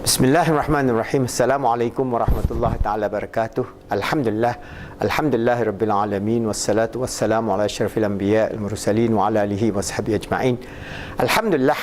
Bismillahirrahmanirrahim. Assalamualaikum warahmatullahi ta'ala barakatuh. Alhamdulillah. Alhamdulillahi rabbil alamin. Wassalatu wassalamu ala asyrafil anbiya al-mursalin wa ala alihi wa sahbihi ajma'in. Alhamdulillah.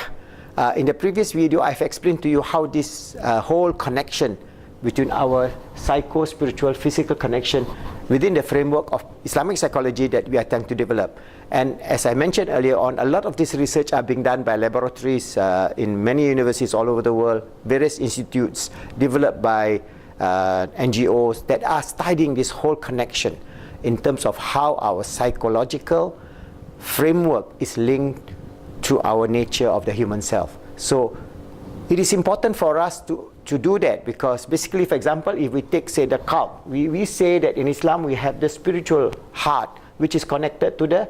In the previous video, I've explained to you how this whole connection between our psycho-spiritual physical connection within the framework of Islamic psychology that we attempt to develop. And as I mentioned earlier on, a lot of this research are being done by laboratories in many universities all over the world, various institutes developed by NGOs that are studying this whole connection in terms of how our psychological framework is linked to our nature of the human self. So it is important for us to do that, because basically, for example, if we take, say, the Qalb, we say that in Islam we have the spiritual heart which is connected to the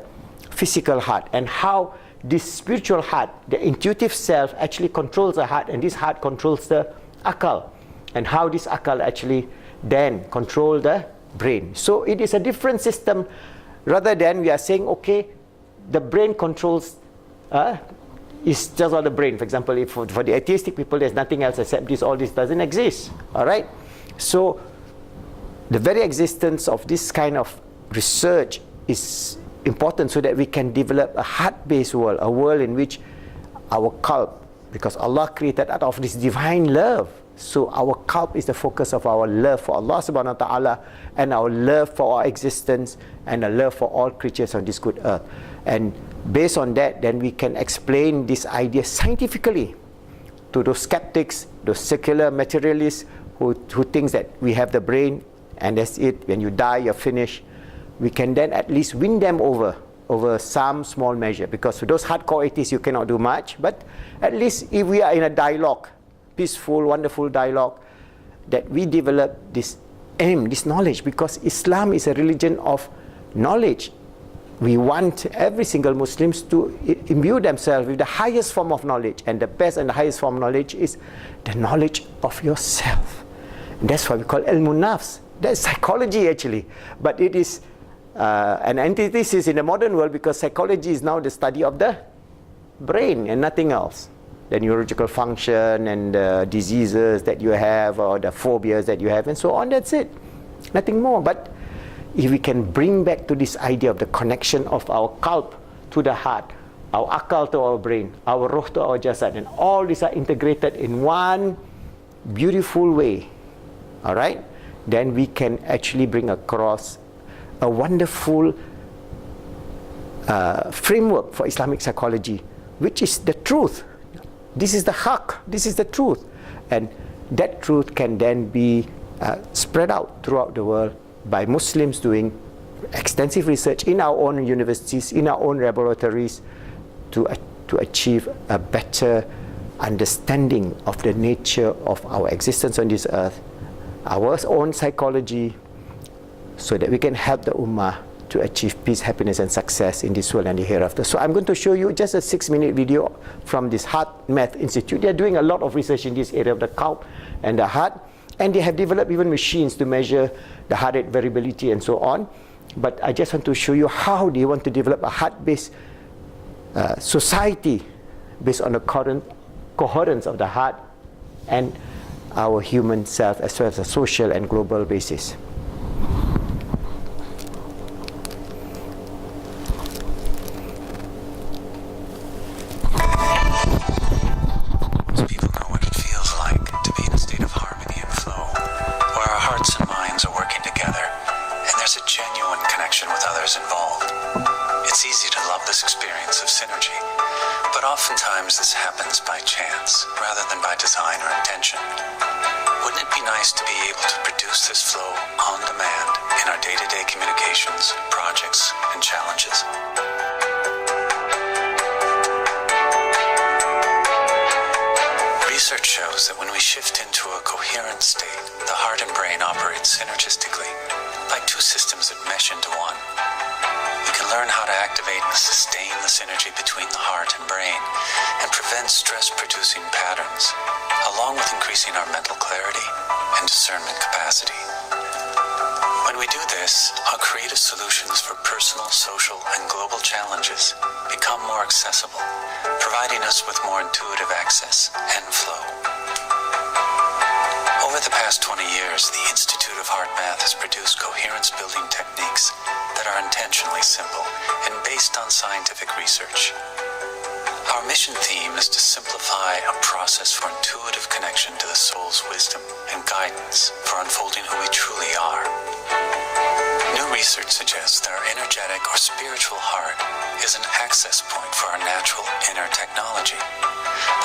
physical heart, and how this spiritual heart, the intuitive self, actually controls the heart, and this heart controls the akal, and how this akal actually then control the brain. So it is a different system, rather than we are saying, okay, the brain controls is just all the brain. For example, if for the atheistic people, there's nothing else except this, all this doesn't exist. All right? So the very existence of this kind of research is important so that we can develop a heart-based world, a world in which our qalb, because Allah created out of this divine love. So our qalb is the focus of our love for Allah subhanahu wa ta'ala, and our love for our existence, and a love for all creatures on this good earth. And based on that, then we can explain this idea scientifically to those skeptics, those secular materialists who thinks that we have the brain and that's it, when you die you're finished. We can then at least win them over some small measure, because for those hardcore atheists you cannot do much, but at least if we are in a dialogue, peaceful, wonderful dialogue, that we develop this aim, this knowledge, because Islam is a religion of knowledge. We want every single Muslims to imbue themselves with the highest form of knowledge, and the best and the highest form of knowledge is the knowledge of yourself. And that's why we call ilmun nafs. That's psychology actually, but it is an antithesis in the modern world, because psychology is now the study of the brain and nothing else. The neurological function and the diseases that you have, or the phobias that you have, and so on, that's it. Nothing more. But if we can bring back to this idea of the connection of our qalb to the heart, our akal to our brain, our ruh to our jasad, and all these are integrated in one beautiful way, all right, then we can actually bring across a wonderful framework for Islamic psychology, which is the truth. This is the haqq, this is the truth. And that truth can then be spread out throughout the world by Muslims doing extensive research in our own universities, in our own laboratories, to achieve a better understanding of the nature of our existence on this earth, our own psychology, so that we can help the ummah to achieve peace, happiness and success in this world and the hereafter. So I'm going to show you just a 6-minute video from this Heart Math Institute. They're doing a lot of research in this area of the qalb and the heart, and they have developed even machines to measure the heart rate variability and so on. But I just want to show you how they want to develop a heart-based society based on the coherence of the heart and our human self, as well as a social and global basis. Oftentimes this happens by chance rather than by design or intention. Wouldn't it be nice to be able to produce this flow on demand in our day-to-day communications, projects, and challenges? Research shows that when we shift into a coherent state, the heart and brain operate synergistically, like two systems that mesh into one. We can learn how to activate and sustain the synergy between the heart and brain and prevent stress-producing patterns, along with increasing our mental clarity and discernment capacity. When we do this, our creative solutions for personal, social, and global challenges become more accessible, providing us with more intuitive access and flow. past 20 years, the Institute of Heart Math has produced coherence-building techniques that are intentionally simple and based on scientific research. Our mission theme is to simplify a process for intuitive connection to the soul's wisdom and guidance for unfolding who we truly are. New research suggests that our energetic or spiritual heart is an access point for our natural inner technology,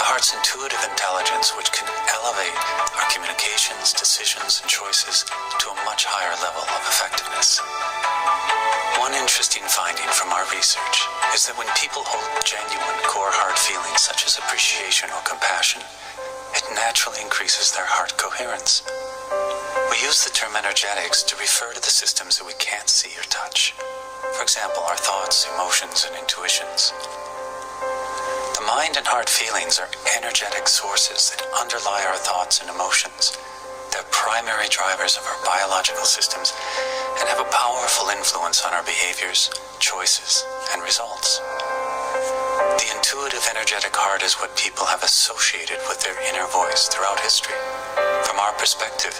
the heart's intuitive intelligence, which can elevate our communications, decisions, and choices to a much higher level of effectiveness. One interesting finding from our research is that when people hold genuine core heart feelings such as appreciation or compassion, it naturally increases their heart coherence. We use the term energetics to refer to the systems that we can't see or touch. For example, our thoughts, emotions, and intuitions. The mind and heart feelings are energetic sources that underlie our thoughts and emotions. They're primary drivers of our biological systems and have a powerful influence on our behaviors, choices, and results. The intuitive, energetic heart is what people have associated with their inner voice throughout history. From our perspective,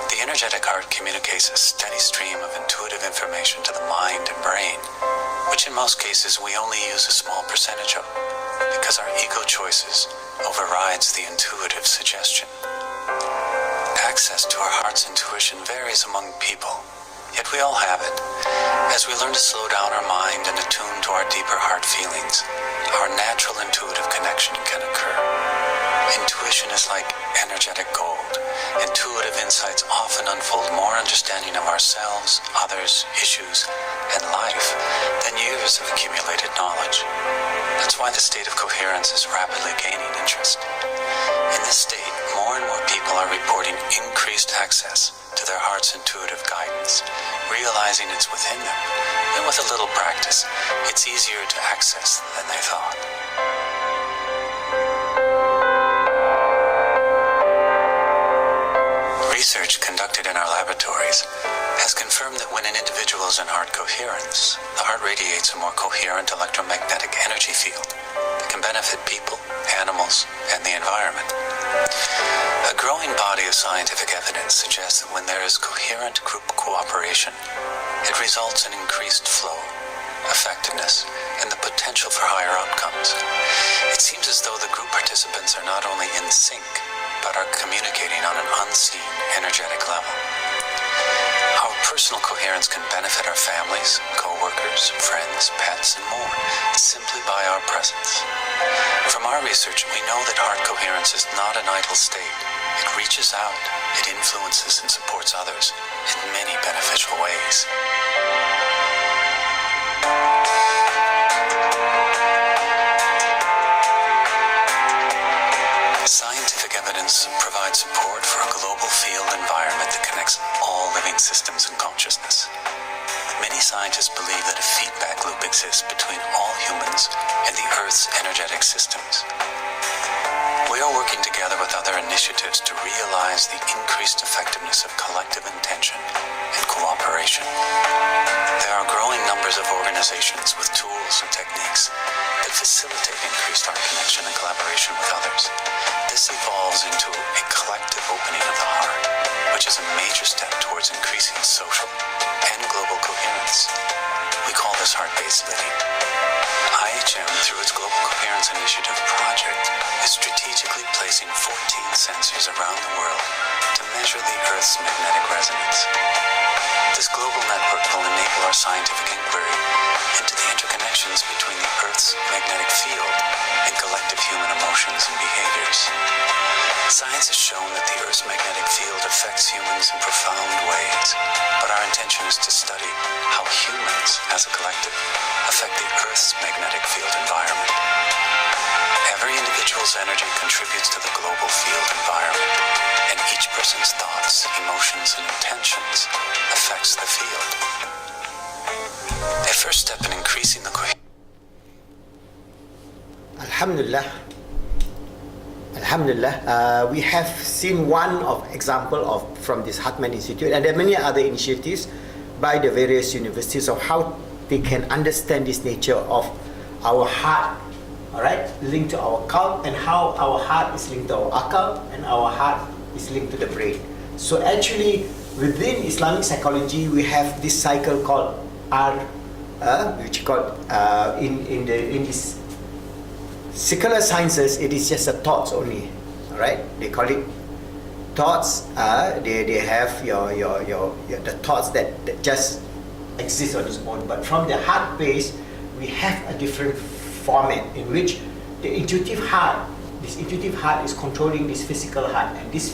the energetic heart communicates a steady stream of intuitive information to the mind and brain, which in most cases we only use a small percentage of, because our ego choices overrides the intuitive suggestion. Access to our heart's intuition varies among people, yet we all have it. As we learn to slow down our mind and attune to our deeper heart feelings, our natural intuitive connection can occur. Intuition is like energetic gold. Intuitive insights often unfold more understanding of ourselves, others, issues, and life than years of accumulated knowledge. That's why the state of coherence is rapidly gaining interest. In this state, more and more people are reporting increased access to their heart's intuitive guidance, realizing it's within them. And with a little practice, it's easier to access than they thought. Research conducted in our laboratories has confirmed that when an individual is in heart coherence, the heart radiates a more coherent electromagnetic energy field that can benefit people, animals, and the environment. A growing body of scientific evidence suggests that when there is coherent group cooperation, it results in increased flow, effectiveness, and the potential for higher outcomes. It seems as though the group participants are not only in sync, but are communicating on an unseen energetic level. Our personal coherence can benefit our families, co-workers, friends, pets, and more, simply by our presence. From our research, we know that heart coherence is not an idle state. It reaches out, it influences and supports others in many beneficial ways. Scientific evidence provides support for a global field environment that connects all living systems and consciousness. Many scientists believe that a feedback loop exists between all humans and the Earth's energetic systems. We are working together with other initiatives to realize the increased effectiveness of collective intention and cooperation. There are growing numbers of organizations with tools and techniques that facilitate increased heart connection and collaboration with others. This evolves into a collective opening of the heart, which is a major step towards increasing social and global coherence. We call this heart-based living. IHM, through its Global Coherence Initiative project, is strategically placing 14 sensors around the world to measure the Earth's magnetic resonance. This global network will enable our scientific inquiry into the interconnections between the Earth's magnetic field and collective human emotions and behaviors. Science has shown that the Earth's magnetic field affects humans in profound ways, but our intention is to study how humans, as a collective, affect the Earth's magnetic field environment. Every individual's energy contributes to the global field environment, and each person's thoughts, emotions, and intentions affects the field. A first step in increasing the coherence. Alhamdulillah. Alhamdulillah. We have seen one of example of from this Hartman Institute, and there are many other initiatives by the various universities of how they can understand this nature of our heart, all right, linked to our qalb, and how our heart is linked to our akal, and our heart is linked to the brain. So actually, within Islamic psychology, we have this cycle called R, which called in this secular sciences, it is just a thoughts only. All right, they call it thoughts. They have your the thoughts that just exist on its own. But from the heart base, we have a different format in which the intuitive heart, this intuitive heart is controlling this physical heart, and this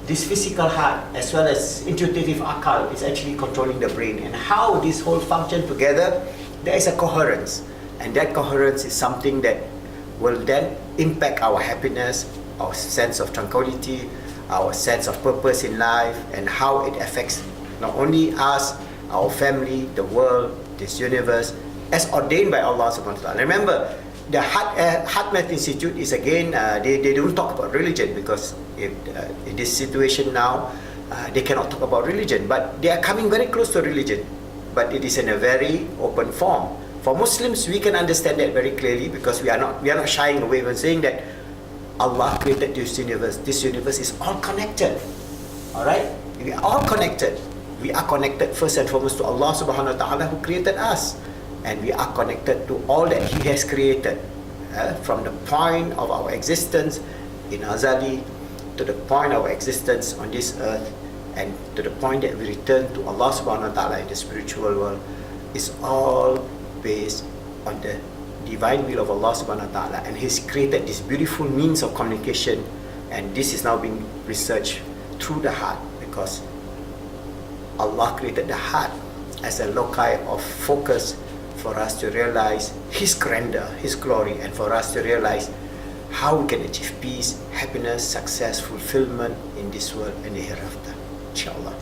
physical heart as well as intuitive akal is actually controlling the brain. And how this whole function together, there is a coherence, and that coherence is something that will then impact our happiness, our sense of tranquility, our sense of purpose in life, and how it affects not only us, our family, the world, this universe, as ordained by Allah subhanahu wa ta'ala. Remember, the Heart Math Institute is again, they don't talk about religion, because if, in this situation now, they cannot talk about religion, but they are coming very close to religion, but it is in a very open form. For Muslims, we can understand that very clearly, because we are not shying away from saying that Allah created this universe. This universe is all connected. All right, we are all connected. We are connected first and foremost to Allah subhanahu wa ta'ala, who created us, and we are connected to all that He has created, from the point of our existence in Azali to the point of our existence on this earth, and to the point that we return to Allah subhanahu wa ta'ala in the spiritual world, is all based on the divine will of Allah subhanahu wa ta'ala. And He's created this beautiful means of communication, and this is now being researched through the heart, because Allah created the heart as a loci of focus for us to realize His grandeur, His glory, and for us to realize how we can achieve peace, happiness, success, fulfillment in this world and the hereafter, inshallah.